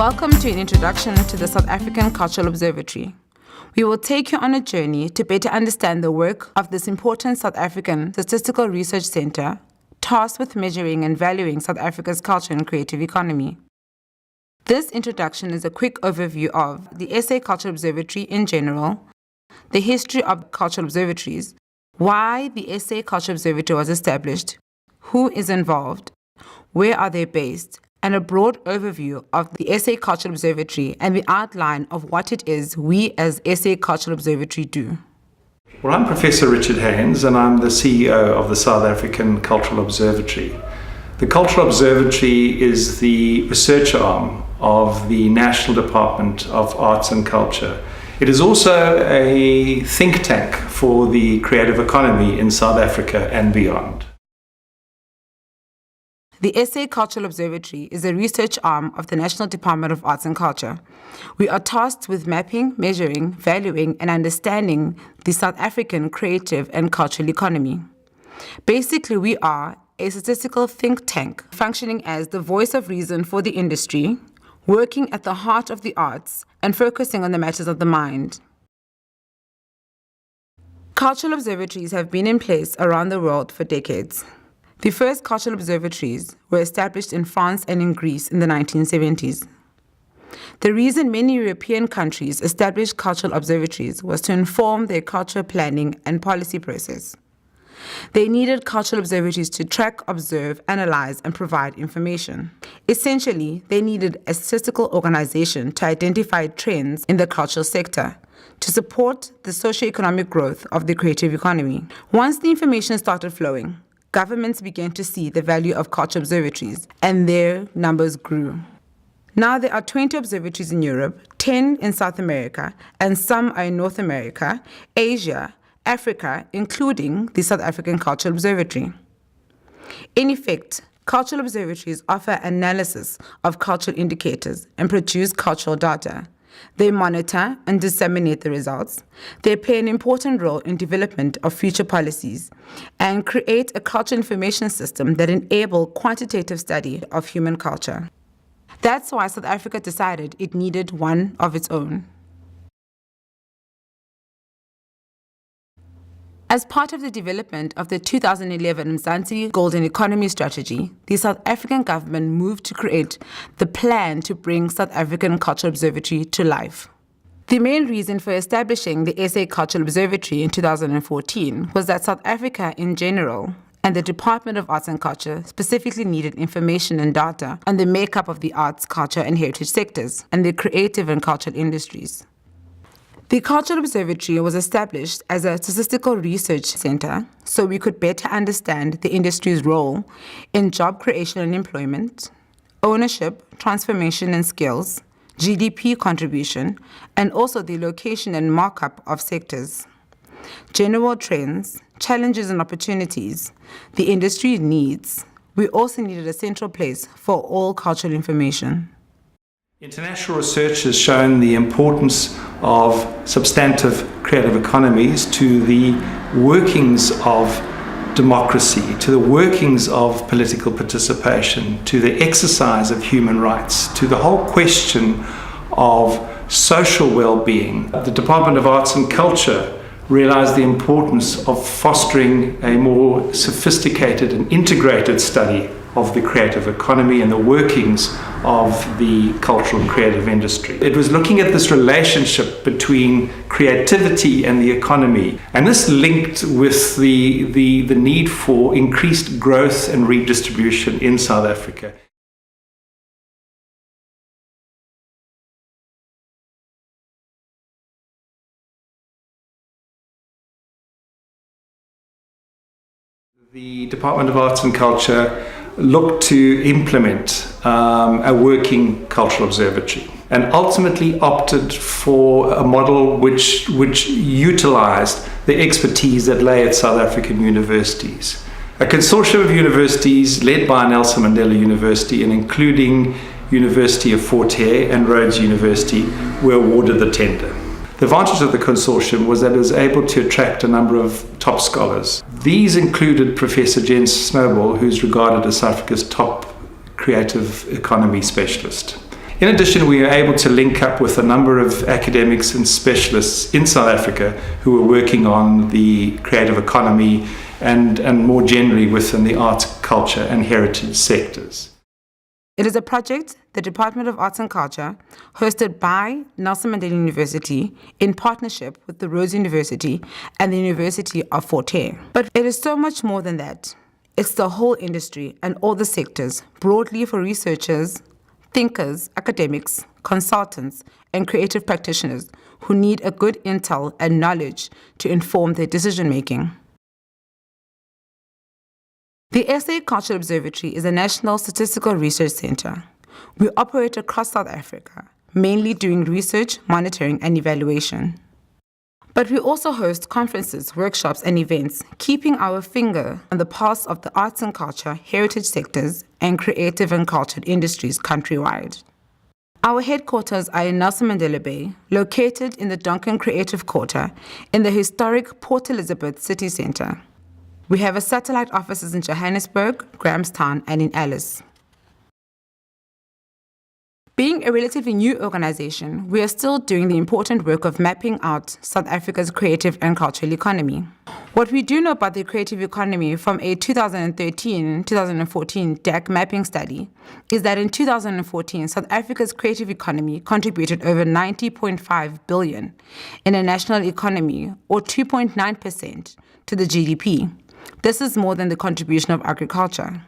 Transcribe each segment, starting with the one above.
Welcome to an introduction to the South African Cultural Observatory. We will take you on a journey to better understand the work of this important South African statistical research center tasked with measuring and valuing South Africa's culture and creative economy. This introduction is a quick overview of the SA Cultural Observatory in general, the history of cultural observatories, why the SA Cultural Observatory was established, who is involved, where are they based, and a broad overview of the SA Cultural Observatory and the outline of what it is we as SA Cultural Observatory do. Well, I'm Professor Richard Haynes and I'm the CEO of the South African Cultural Observatory. The Cultural Observatory is the research arm of the National Department of Arts and Culture. It is also a think tank for the creative economy in South Africa and beyond. The SA Cultural Observatory is a research arm of the National Department of Arts and Culture. We are tasked with mapping, measuring, valuing, and understanding the South African creative and cultural economy. Basically, we are a statistical think tank functioning as the voice of reason for the industry, working at the heart of the arts, and focusing on the matters of the mind. Cultural observatories have been in place around the world for decades. The first cultural observatories were established in France and in Greece in the 1970s. The reason many European countries established cultural observatories was to inform their cultural planning and policy process. They needed cultural observatories to track, observe, analyze, and provide information. Essentially, they needed a statistical organization to identify trends in the cultural sector, to support the socio-economic growth of the creative economy. Once the information started flowing, governments began to see the value of cultural observatories, and their numbers grew. Now there are 20 observatories in Europe, 10 in South America, and some are in North America, Asia, Africa, including the South African Cultural Observatory. In effect, cultural observatories offer analysis of cultural indicators and produce cultural data. They monitor and disseminate the results. They play an important role in development of future policies and create a cultural information system that enable quantitative study of human culture. That's why South Africa decided it needed one of its own. As part of the development of the 2011 Mzansi Golden Economy Strategy, the South African government moved to create the plan to bring South African Cultural Observatory to life. The main reason for establishing the SA Cultural Observatory in 2014 was that South Africa in general and the Department of Arts and Culture specifically needed information and data on the makeup of the arts, culture, and heritage sectors and the creative and cultural industries. The Cultural Observatory was established as a statistical research center so we could better understand the industry's role in job creation and employment, ownership, transformation and skills, GDP contribution, and also the location and markup of sectors, general trends, challenges and opportunities, the industry needs. We also needed a central place for all cultural information. International research has shown the importance of substantive creative economies to the workings of democracy, to the workings of political participation, to the exercise of human rights, to the whole question of social well-being. The Department of Arts and Culture realized the importance of fostering a more sophisticated and integrated study of the creative economy and the workings of the cultural and creative industry. It was looking at this relationship between creativity and the economy, and this linked with the need for increased growth and redistribution in South Africa. The Department of Arts and Culture looked to implement a working cultural observatory and ultimately opted for a model which utilized the expertise that lay at South African universities. A consortium of universities led by Nelson Mandela University and including University of Fort Hare and Rhodes University were awarded the tender. The advantage of the consortium was that it was able to attract a number of top scholars. These included Professor Jens Snowball, who's regarded as South Africa's top creative economy specialist. In addition, we are able to link up with a number of academics and specialists in South Africa who are working on the creative economy and more generally within the arts, culture and heritage sectors. It is a project the Department of Arts and Culture, hosted by Nelson Mandela University in partnership with the Rhodes University and the University of Fort Hare. But it is so much more than that. It's the whole industry and all the sectors, broadly for researchers, thinkers, academics, consultants, and creative practitioners who need a good intel and knowledge to inform their decision-making. The SA Cultural Observatory is a national statistical research center. We operate across South Africa, mainly doing research, monitoring, and evaluation. But we also host conferences, workshops, and events, keeping our finger on the pulse of the arts and culture, heritage sectors, and creative and cultural industries countrywide. Our headquarters are in Nelson Mandela Bay, located in the Duncan Creative Quarter in the historic Port Elizabeth City Centre. We have a satellite offices in Johannesburg, Grahamstown, and in Alice. Being a relatively new organization, we are still doing the important work of mapping out South Africa's creative and cultural economy. What we do know about the creative economy from a 2013-2014 DAC mapping study is that in 2014, South Africa's creative economy contributed over 90.5 billion in a national economy, or 2.9% to the GDP. This is more than the contribution of agriculture.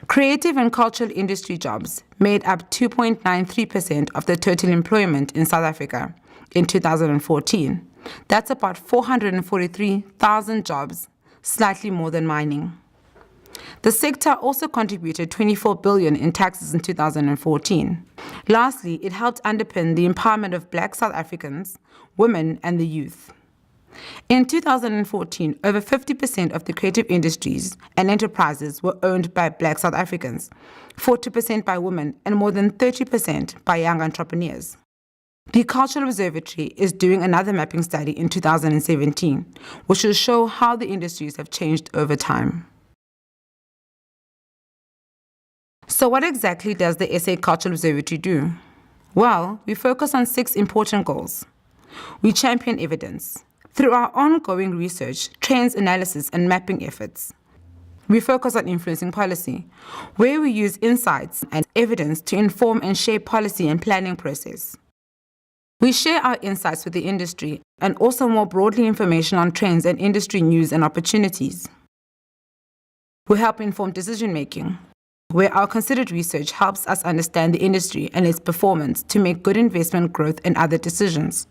Creative and cultural industry jobs made up 2.93% of the total employment in South Africa in 2014. That's about 443,000 jobs, slightly more than mining. The sector also contributed 24 billion in taxes in 2014. Lastly, it helped underpin the empowerment of Black South Africans, women, and the youth. In 2014, over 50% of the creative industries and enterprises were owned by Black South Africans, 40% by women, and more than 30% by young entrepreneurs. The Cultural Observatory is doing another mapping study in 2017, which will show how the industries have changed over time. So what exactly does the SA Cultural Observatory do? Well, we focus on 6 important goals. We champion evidence through our ongoing research, trends analysis, and mapping efforts. We focus on influencing policy, where we use insights and evidence to inform and shape policy and planning process. We share our insights with the industry and also more broadly information on trends and industry news and opportunities. We help inform decision-making, where our considered research helps us understand the industry and its performance to make good investment growth and other decisions.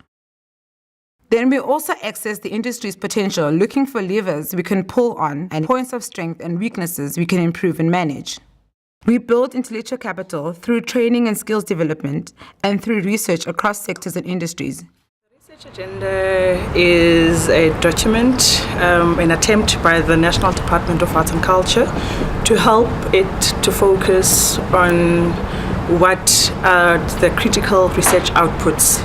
Then we also access the industry's potential, looking for levers we can pull on and points of strength and weaknesses we can improve and manage. We build intellectual capital through training and skills development and through research across sectors and industries. The research agenda is a document, an attempt by the National Department of Arts and Culture to help it to focus on what are the critical research outputs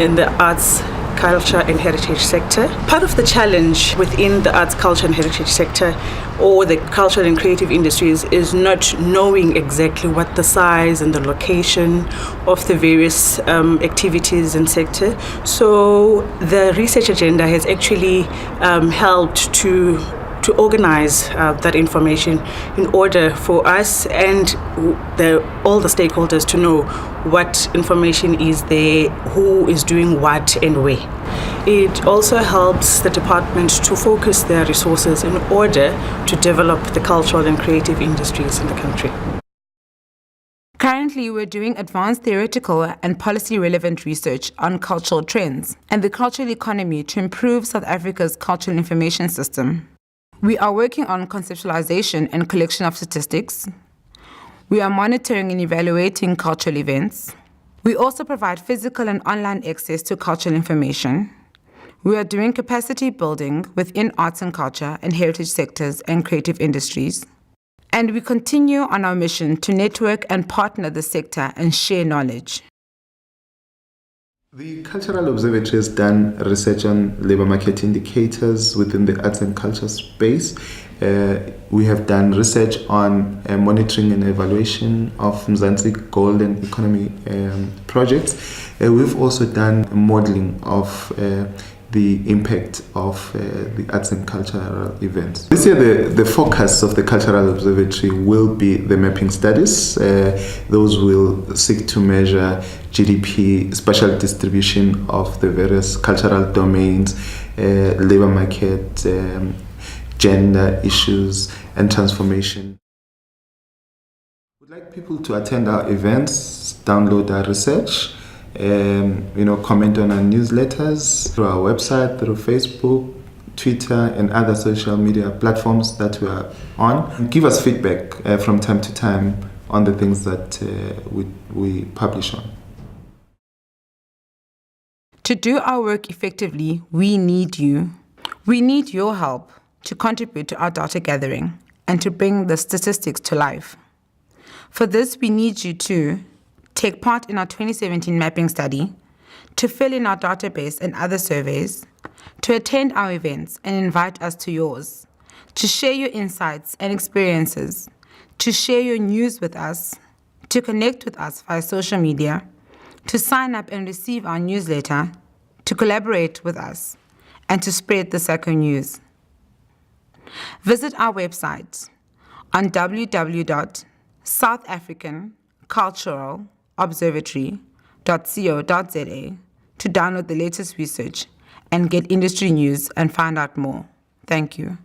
in the arts, culture and heritage sector. Part of the challenge within the arts, culture and heritage sector or the cultural and creative industries is not knowing exactly what the size and the location of the various activities and sector. So the research agenda has actually helped to organize that information in order for us and all the stakeholders to know what information is there, who is doing what and where. It also helps the department to focus their resources in order to develop the cultural and creative industries in the country. Currently, we're doing advanced theoretical and policy-relevant research on cultural trends and the cultural economy to improve South Africa's cultural information system. We are working on conceptualization and collection of statistics. We are monitoring and evaluating cultural events. We also provide physical and online access to cultural information. We are doing capacity building within arts and culture and heritage sectors and creative industries. And we continue on our mission to network and partner the sector and share knowledge. The Cultural Observatory has done research on labor market indicators within the arts and culture space, We have done research on monitoring and evaluation of Mzansi Gold and Economy projects. We've also done modeling of the impact of the arts and cultural events. This year the focus of the Cultural Observatory will be the mapping studies. Those will seek to measure GDP, spatial distribution of the various cultural domains, labor market, gender issues and transformation. We'd like people to attend our events, download our research, comment on our newsletters through our website, through Facebook, Twitter, and other social media platforms that we are on. Give us feedback from time to time on the things that we publish on. To do our work effectively, we need you. We need your help to contribute to our data gathering and to bring the statistics to life. For this, we need you to take part in our 2017 mapping study, to fill in our database and other surveys, to attend our events and invite us to yours, to share your insights and experiences, to share your news with us, to connect with us via social media, to sign up and receive our newsletter, to collaborate with us, and to spread the SACO news. Visit our website on www.southafricanculturalobservatory.co.za to download the latest research and get industry news and find out more. Thank you.